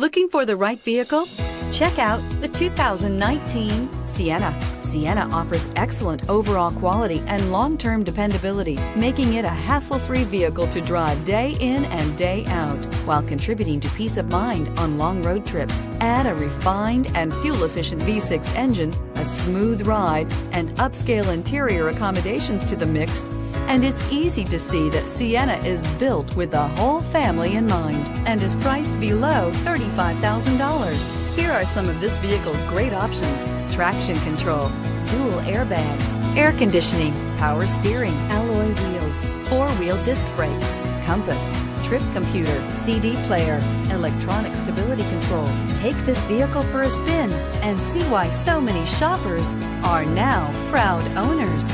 Looking for the right vehicle? Check out the 2019 Sienna. Sienna offers excellent overall quality and long-term dependability, making it a hassle-free vehicle to drive day in and day out, while contributing to peace of mind on long road trips. Add a refined and fuel-efficient V6 engine, a smooth ride, and upscale interior accommodations to the mix, and it's easy to see that Sienna is built with the whole family in mind and is priced below $35,000. Here are some of this vehicle's great options: traction control, dual airbags, air conditioning, power steering, alloy wheels, four-wheel disc brakes, compass, trip computer, CD player, electronic stability control. Take this vehicle for a spin and see why so many shoppers are now proud owners.